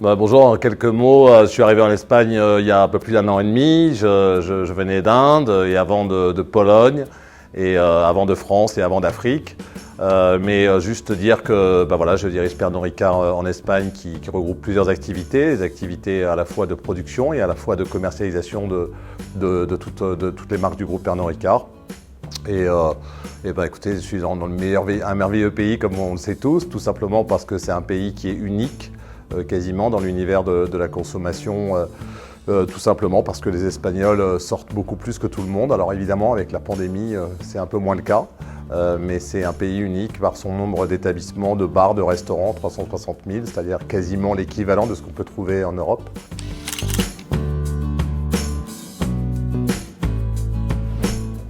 Bonjour, en quelques mots, je suis arrivé en Espagne il y a un peu plus d'un an et demi. Je venais d'Inde et avant de Pologne, et avant de France et avant d'Afrique. Juste dire que je dirige Pernod Ricard en Espagne qui regroupe plusieurs activités, des activités à la fois de production et à la fois de commercialisation de toutes les marques du groupe Pernod Ricard. Écoutez, je suis dans un merveilleux pays comme on le sait tous, tout simplement parce que c'est un pays qui est unique quasiment dans l'univers de la consommation, tout simplement parce que les Espagnols sortent beaucoup plus que tout le monde. Alors évidemment, avec la pandémie, c'est un peu moins le cas, mais c'est un pays unique par son nombre d'établissements, de bars, de restaurants, 360 000, c'est-à-dire quasiment l'équivalent de ce qu'on peut trouver en Europe.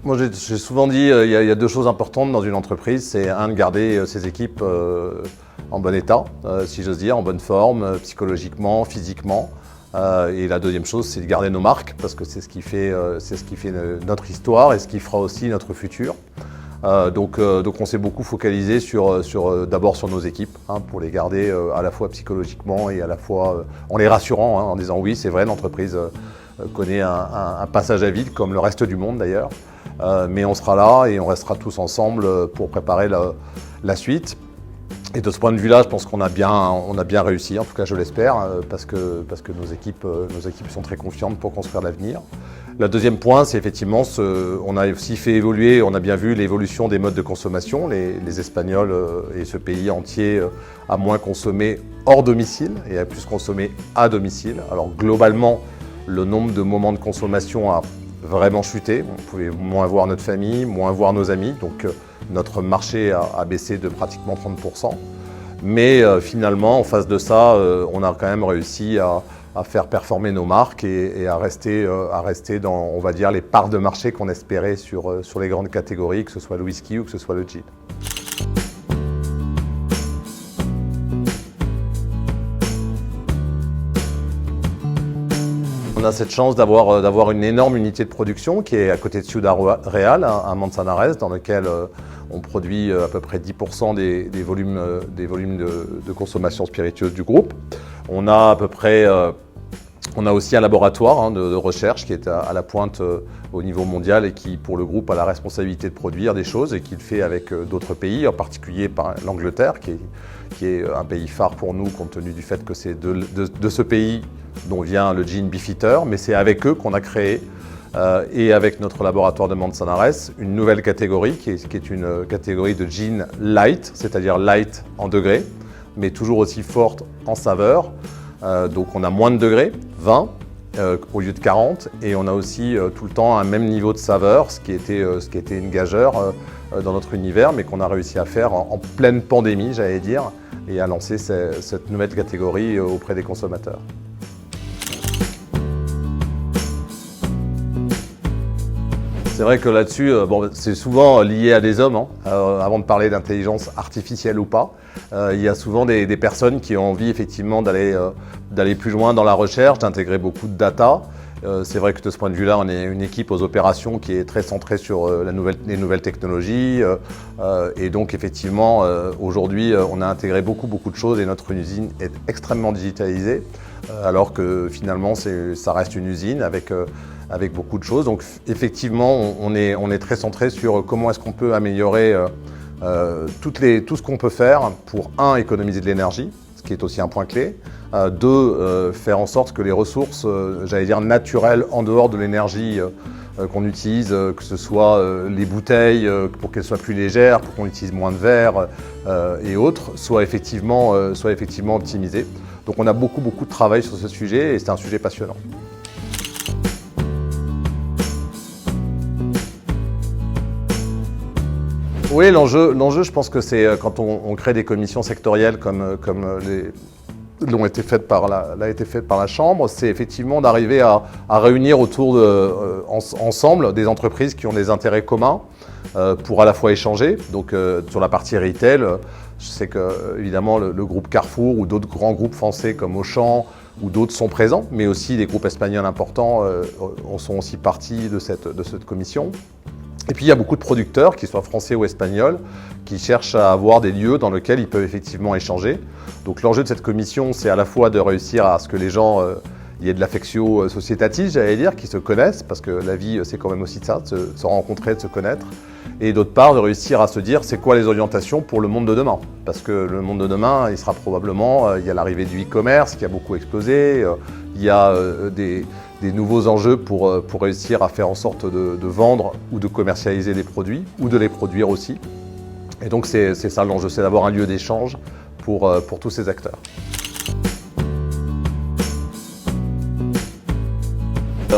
Moi, j'ai souvent dit il y a deux choses importantes dans une entreprise. C'est de garder ses équipes en bon état, si j'ose dire, en bonne forme, psychologiquement, physiquement. Et la deuxième chose, c'est de garder nos marques, parce que c'est ce qui fait notre histoire et ce qui fera aussi notre futur. Donc on s'est beaucoup focalisé d'abord sur nos équipes, pour les garder à la fois psychologiquement et à la fois en les rassurant, en disant oui, c'est vrai, l'entreprise connaît un passage à vide, comme le reste du monde d'ailleurs. Mais on sera là et on restera tous ensemble pour préparer la suite. Et de ce point de vue-là, je pense qu'on a bien réussi, en tout cas je l'espère, parce que nos équipes sont très confiantes pour construire l'avenir. Le deuxième point, c'est effectivement, on a aussi fait évoluer, on a bien vu l'évolution des modes de consommation. Les Espagnols et ce pays entier a moins consommé hors domicile et a plus consommé à domicile. Alors globalement, le nombre de moments de consommation a vraiment chuté. On pouvait moins voir notre famille, moins voir nos amis. Donc notre marché a baissé de pratiquement 30%. Mais finalement, en face de ça, on a quand même réussi à faire performer nos marques et à rester dans, on va dire, les parts de marché qu'on espérait sur les grandes catégories, que ce soit le whisky ou que ce soit le gin. On a cette chance d'avoir une énorme unité de production qui est à côté de Ciudad Real, à Manzanares, dans lequel on produit à peu près 10% des volumes de consommation spiritueuse du groupe. On a aussi un laboratoire de recherche qui est à la pointe au niveau mondial et qui, pour le groupe, a la responsabilité de produire des choses et qui le fait avec d'autres pays, en particulier par l'Angleterre, qui est un pays phare pour nous, compte tenu du fait que c'est de ce pays dont vient le gin Beefeater, mais c'est avec eux qu'on a créé, et avec notre laboratoire de Manzanares, une nouvelle catégorie qui est une catégorie de gin light, c'est-à-dire light en degrés, mais toujours aussi forte en saveur. Donc on a moins de degrés, 20 au lieu de 40, et on a aussi tout le temps un même niveau de saveur, ce qui était une gageure dans notre univers, mais qu'on a réussi à faire en pleine pandémie, j'allais dire, et à lancer cette nouvelle catégorie auprès des consommateurs. C'est vrai que là-dessus, c'est souvent lié à des hommes, avant de parler d'intelligence artificielle ou pas. Il y a souvent des personnes qui ont envie effectivement d'aller plus loin dans la recherche, d'intégrer beaucoup de data. C'est vrai que de ce point de vue-là, on est une équipe aux opérations qui est très centrée sur les nouvelles technologies. Et donc effectivement, aujourd'hui, on a intégré beaucoup de choses et notre usine est extrêmement digitalisée, alors que finalement, ça reste une usine avec beaucoup de choses. Donc effectivement, on est très centré sur comment est-ce qu'on peut améliorer tout ce qu'on peut faire pour, économiser de l'énergie, ce qui est aussi un point clé, faire en sorte que les ressources, j'allais dire naturelles, en dehors de l'énergie qu'on utilise, que ce soit les bouteilles pour qu'elles soient plus légères, pour qu'on utilise moins de verre et autres, soient effectivement optimisées. Donc on a beaucoup de travail sur ce sujet et c'est un sujet passionnant. Oui, l'enjeu, je pense que c'est quand on crée des commissions sectorielles comme l'ont été faites par la Chambre, c'est effectivement d'arriver à réunir autour ensemble des entreprises qui ont des intérêts communs pour à la fois échanger. Donc sur la partie retail, je sais que évidemment le groupe Carrefour ou d'autres grands groupes français comme Auchan ou d'autres sont présents, mais aussi des groupes espagnols importants sont aussi partie de cette commission. Et puis il y a beaucoup de producteurs, qu'ils soient français ou espagnols, qui cherchent à avoir des lieux dans lesquels ils peuvent effectivement échanger. Donc l'enjeu de cette commission, c'est à la fois de réussir à ce que les gens, il y ait de l'affectio sociétatis, j'allais dire, qui se connaissent, parce que la vie, c'est quand même aussi de ça, de se rencontrer, de se connaître. Et d'autre part, de réussir à se dire, c'est quoi les orientations pour le monde de demain? Parce que le monde de demain, il sera probablement, il y a l'arrivée du e-commerce qui a beaucoup explosé, il y a des nouveaux enjeux pour réussir à faire en sorte de vendre ou de commercialiser des produits, ou de les produire aussi. Et donc c'est ça l'enjeu, c'est d'avoir un lieu d'échange pour tous ces acteurs.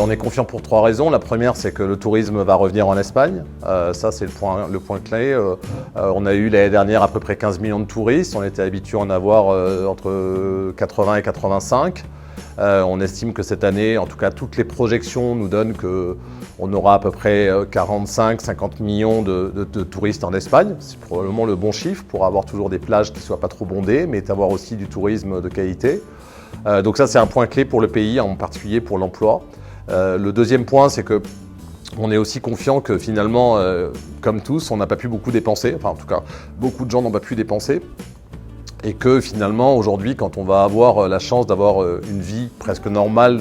On est confiant pour 3 raisons. La première, c'est que le tourisme va revenir en Espagne. Ça, c'est le point clé. On a eu l'année dernière à peu près 15 millions de touristes. On était habitué à en avoir entre 80 et 85. On estime que cette année, en tout cas toutes les projections nous donnent qu'on aura à peu près 45-50 millions de touristes en Espagne. C'est probablement le bon chiffre pour avoir toujours des plages qui ne soient pas trop bondées, mais avoir aussi du tourisme de qualité. Donc ça, c'est un point clé pour le pays, en particulier pour l'emploi. Le deuxième point, c'est que on est aussi confiant que finalement, comme tous, on n'a pas pu beaucoup dépenser. Enfin, en tout cas, beaucoup de gens n'ont pas pu dépenser. Et que finalement, aujourd'hui, quand on va avoir la chance d'avoir une vie presque normale,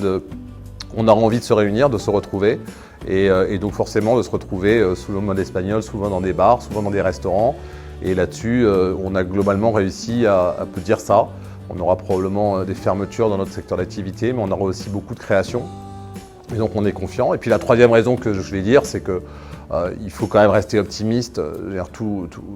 on aura envie de se réunir, de se retrouver. Et donc forcément de se retrouver sous le mode espagnol, souvent dans des bars, souvent dans des restaurants. Et là-dessus, on a globalement réussi à dire ça. On aura probablement des fermetures dans notre secteur d'activité, mais on aura aussi beaucoup de création. Et donc on est confiant. Et puis la troisième raison que je voulais dire, c'est qu'il faut quand même rester optimiste.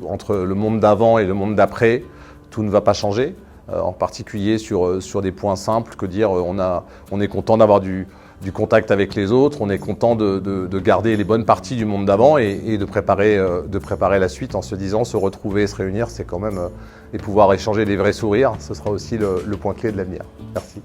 Entre le monde d'avant et le monde d'après, tout ne va pas changer. En particulier sur des points simples que dire on est content d'avoir du contact avec les autres, on est content de garder les bonnes parties du monde d'avant et de préparer la suite en se disant se retrouver, se réunir, c'est quand même et pouvoir échanger des vrais sourires, ce sera aussi le point clé de l'avenir. Merci.